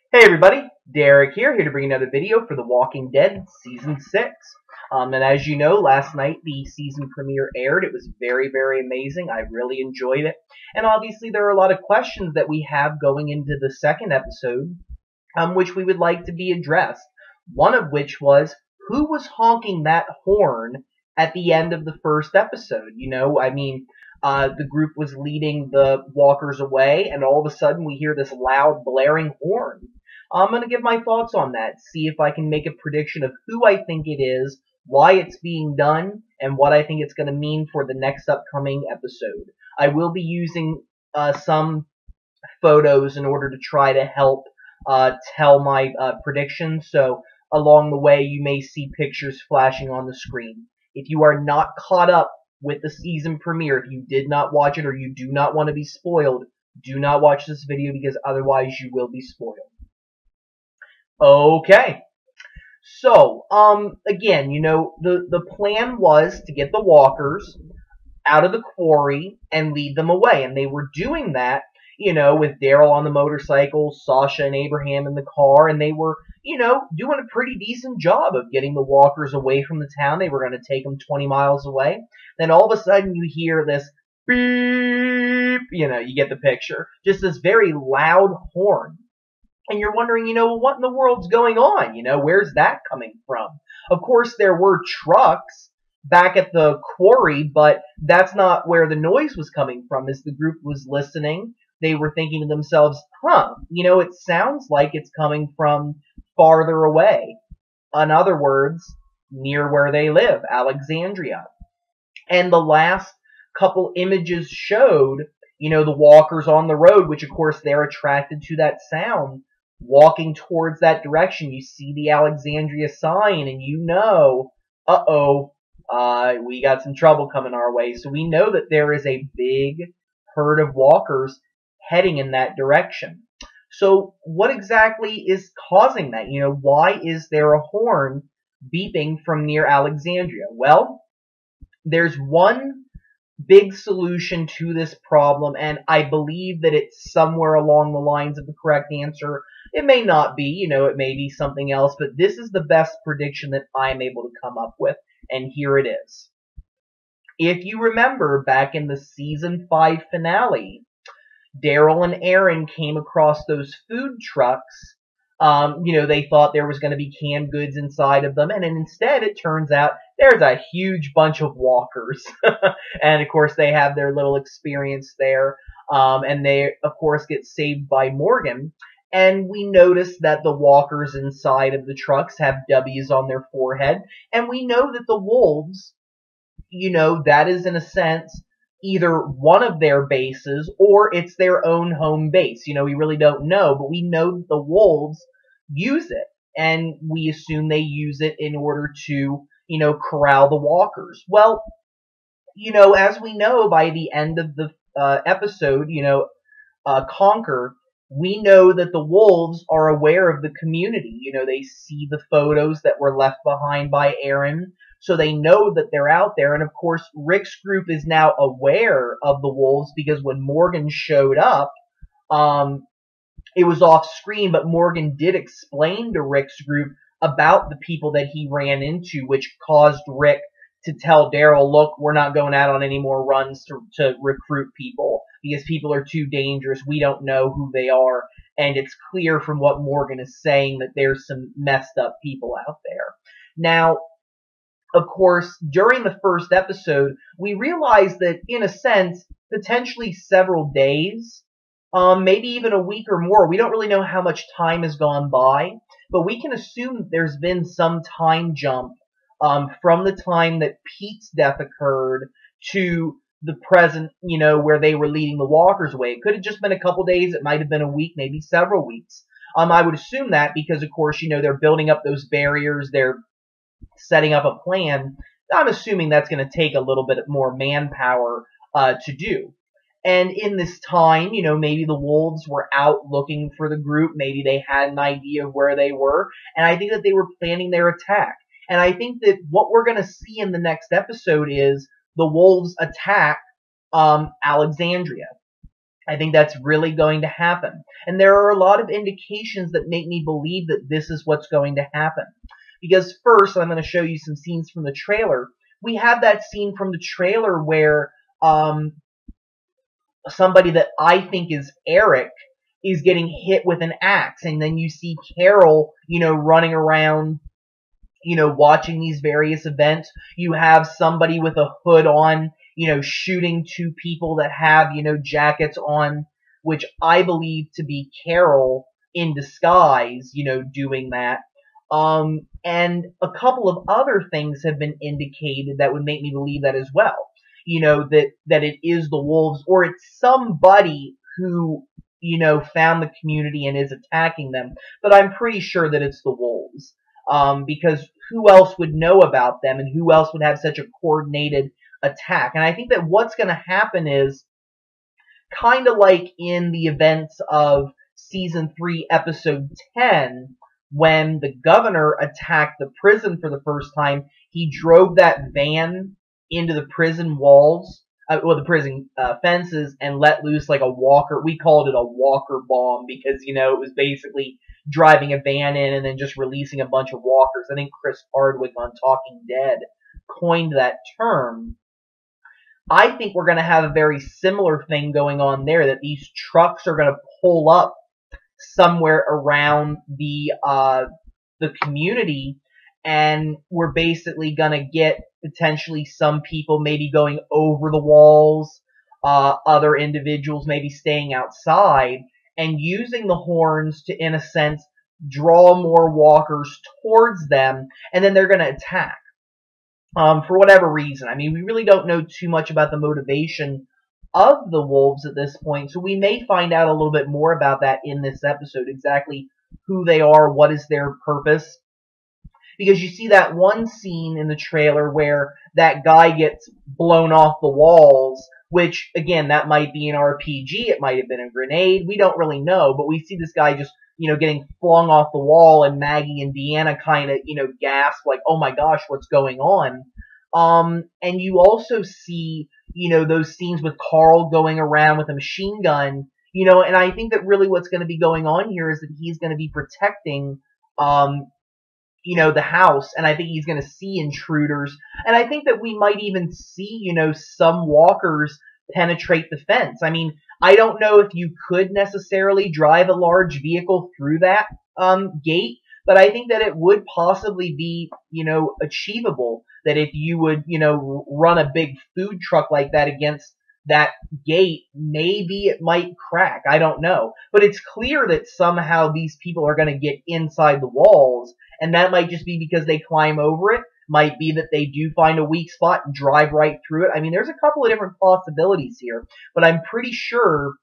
Hey everybody, Derek here to bring another video for The Walking Dead Season 6. And as you know, last night the season premiere aired. It was very, very amazing. I really enjoyed it. And obviously there are a lot of questions that we have going into the second episode, which we would like to be addressed. One of which was, who was honking that horn at the end of the first episode? The group was leading the walkers away, and all of a sudden we hear this loud, blaring horn. I'm going to give my thoughts on that, see if I can make a prediction of who I think it is, why it's being done, and what I think it's going to mean for the next upcoming episode. I will be using some photos in order to try to help tell my predictions, so along the way you may see pictures flashing on the screen. If you are not caught up with the season premiere, if you did not watch it or you do not want to be spoiled, do not watch this video because otherwise you will be spoiled. Okay. So, again, the plan was to get the walkers out of the quarry and lead them away. And they were doing that, with Daryl on the motorcycle, Sasha and Abraham in the car, and they were, doing a pretty decent job of getting the walkers away from the town. They were going to take them 20 miles away. Then all of a sudden you hear this beep, you get the picture. Just this very loud horn. And you're wondering, what in the world's going on? Where's that coming from? Of course, there were trucks back at the quarry, but that's not where the noise was coming from. As the group was listening, they were thinking to themselves, it sounds like it's coming from farther away. In other words, near where they live, Alexandria. And the last couple images showed, the walkers on the road, which of course they're attracted to that sound, walking towards that direction. You see the Alexandria sign and we got some trouble coming our way. So we know that there is a big herd of walkers heading in that direction. So what exactly is causing that? Why is there a horn beeping from near Alexandria? Well, there's one big solution to this problem, and I believe that it's somewhere along the lines of the correct answer. It may not be, it may be something else, but this is the best prediction that I'm able to come up with, and here it is. If you remember, back in the Season 5 finale, Daryl and Aaron came across those food trucks. They thought there was going to be canned goods inside of them, and instead it turns out there's a huge bunch of walkers. And of course they have their little experience there, and they of course get saved by Morgan. And we notice that the walkers inside of the trucks have W's on their forehead, and we know that the wolves, that is in a sense either one of their bases or it's their own home base. We really don't know, but we know that the wolves use it, and we assume they use it in order to, corral the walkers. Well, as we know by the end of the episode, Conquer, we know that the wolves are aware of the community. They see the photos that were left behind by Aaron, so they know that they're out there. And of course, Rick's group is now aware of the wolves because when Morgan showed up, it was off screen, but Morgan did explain to Rick's group about the people that he ran into, which caused Rick to tell Daryl, look, we're not going out on any more runs to recruit people because people are too dangerous. We don't know who they are. And it's clear from what Morgan is saying that there's some messed up people out there. Now, of course, during the first episode, we realized that, in a sense, potentially several days, maybe even a week or more, we don't really know how much time has gone by, but we can assume that there's been some time jump from the time that Pete's death occurred to the present, where they were leading the walkers away. It could have just been a couple days. It might have been a week, maybe several weeks. I would assume that because, of course, they're building up those barriers. They're setting up a plan. I'm assuming that's going to take a little bit more manpower to do. And in this time, maybe the wolves were out looking for the group. Maybe they had an idea of where they were. And I think that they were planning their attack. And I think that what we're going to see in the next episode is the wolves attack Alexandria. I think that's really going to happen. And there are a lot of indications that make me believe that this is what's going to happen. Because first, I'm going to show you some scenes from the trailer. We have that scene from the trailer where somebody that I think is Eric is getting hit with an axe, and then you see Carol, running around, watching these various events. You have somebody with a hood on, shooting two people that have, jackets on, which I believe to be Carol in disguise, doing that. And a couple of other things have been indicated that would make me believe that as well. That it is the wolves, or it's somebody who, found the community and is attacking them. But I'm pretty sure that it's the wolves. Because who else would know about them, and who else would have such a coordinated attack? And I think that what's going to happen is kind of like in the events of season 3, episode 10, when the governor attacked the prison for the first time. He drove that van into the prison walls, the prison fences, and let loose like a walker. We called it a walker bomb because, it was basically driving a van in and then just releasing a bunch of walkers. I think Chris Hardwick on Talking Dead coined that term. I think we're going to have a very similar thing going on there, that these trucks are going to pull up somewhere around the community, and we're basically going to get potentially some people maybe going over the walls, other individuals maybe staying outside, and using the horns to, in a sense, draw more walkers towards them, and then they're going to attack. For whatever reason. I mean, we really don't know too much about the motivation of the wolves at this point, so we may find out a little bit more about that in this episode, exactly who they are, what is their purpose. Because you see that one scene in the trailer where that guy gets blown off the walls, which, again, that might be an RPG, it might have been a grenade, we don't really know, but we see this guy just, getting flung off the wall, and Maggie and Deanna kind of, gasp, like, oh my gosh, what's going on? And you also see, those scenes with Carl going around with a machine gun, and I think that really what's going to be going on here is that he's going to be protecting, the house, and I think he's going to see intruders, and I think that we might even see, some walkers penetrate the fence. I mean, I don't know if you could necessarily drive a large vehicle through that gate, but I think that it would possibly be, achievable, that if you would, run a big food truck like that against that gate, maybe it might crack. I don't know. But it's clear that somehow these people are going to get inside the walls, and that might just be because they climb over it. Might be that they do find a weak spot and drive right through it. I mean, there's a couple of different possibilities here, but I'm pretty sure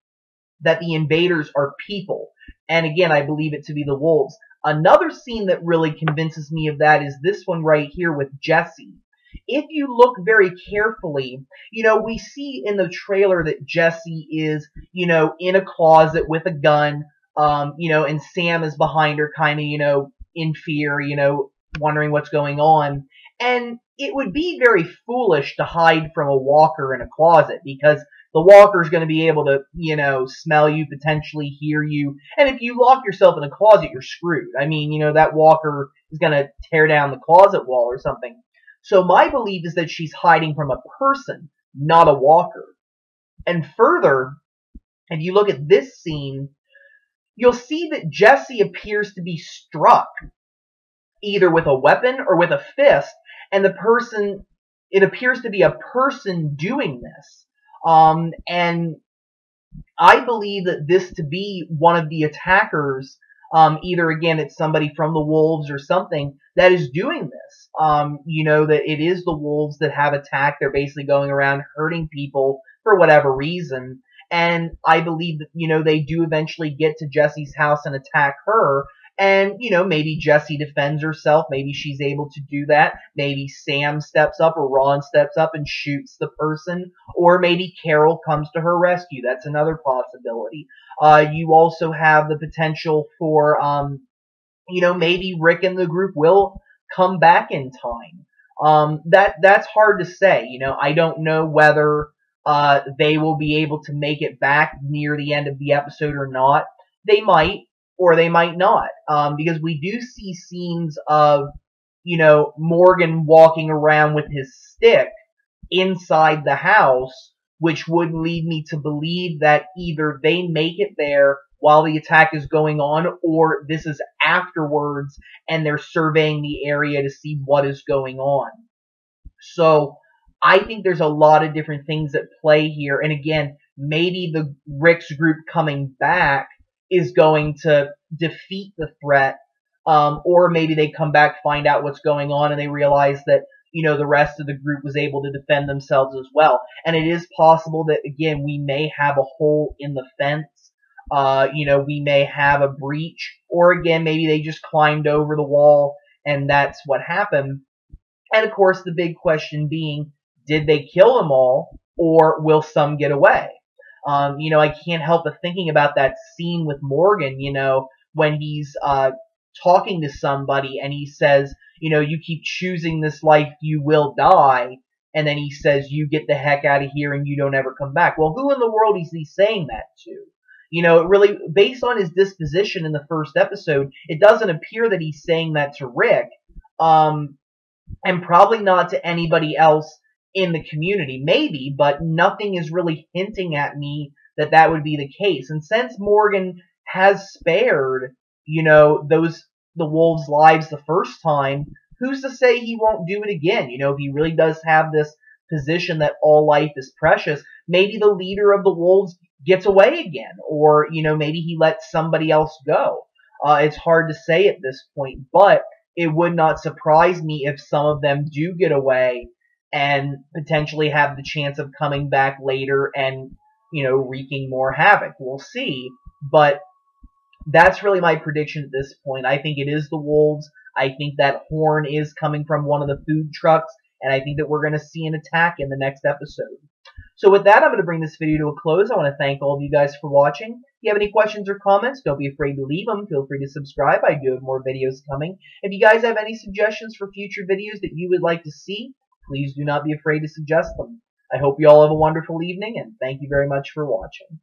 that the invaders are people. And again, I believe it to be the wolves. Another scene that really convinces me of that is this one right here with Jesse. If you look very carefully, we see in the trailer that Jesse is, in a closet with a gun, and Sam is behind her kind of, in fear, wondering what's going on. And it would be very foolish to hide from a walker in a closet, because the walker's going to be able to, smell you, potentially hear you. And if you lock yourself in a closet, you're screwed. I mean, that walker is going to tear down the closet wall or something. So my belief is that she's hiding from a person, not a walker. And further, if you look at this scene, you'll see that Jesse appears to be struck either with a weapon or with a fist, and it appears to be a person doing this. And I believe that this to be one of the attackers, either, again, it's somebody from the wolves or something that is doing this. That it is the wolves that have attacked. They're basically going around hurting people for whatever reason. And I believe that, they do eventually get to Jesse's house and attack her. And, maybe Jessie defends herself. Maybe she's able to do that. Maybe Sam steps up or Ron steps up and shoots the person. Or maybe Carol comes to her rescue. That's another possibility. You also have the potential for, maybe Rick and the group will come back in time. That's hard to say. I don't know whether they will be able to make it back near the end of the episode or not. They might, or they might not, because we do see scenes of, Morgan walking around with his stick inside the house, which would lead me to believe that either they make it there while the attack is going on, or this is afterwards and they're surveying the area to see what is going on. So I think there's a lot of different things at play here. And again, maybe the Rick's group coming back is going to defeat the threat. Or maybe they come back, find out what's going on, and they realize that, the rest of the group was able to defend themselves as well. And it is possible that, again, we may have a hole in the fence. We may have a breach. Or again, maybe they just climbed over the wall and that's what happened. And of course, the big question being, did they kill them all, or will some get away? I can't help but thinking about that scene with Morgan, when he's talking to somebody and he says, you keep choosing this life, you will die. And then he says, you get the heck out of here and you don't ever come back. Well, who in the world is he saying that to? It really, based on his disposition in the first episode, it doesn't appear that he's saying that to Rick. And probably not to anybody else in the community. Maybe, but nothing is really hinting at me that that would be the case. And since Morgan has spared, the wolves' lives the first time, who's to say he won't do it again? If he really does have this position that all life is precious, maybe the leader of the wolves gets away again, or, maybe he lets somebody else go. It's hard to say at this point, but it would not surprise me if some of them do get away and potentially have the chance of coming back later and, wreaking more havoc. We'll see, but that's really my prediction at this point. I think it is the wolves. I think that horn is coming from one of the food trucks, and I think that we're going to see an attack in the next episode. So with that, I'm going to bring this video to a close. I want to thank all of you guys for watching. If you have any questions or comments, don't be afraid to leave them. Feel free to subscribe. I do have more videos coming. If you guys have any suggestions for future videos that you would like to see, please do not be afraid to suggest them. I hope you all have a wonderful evening, and thank you very much for watching.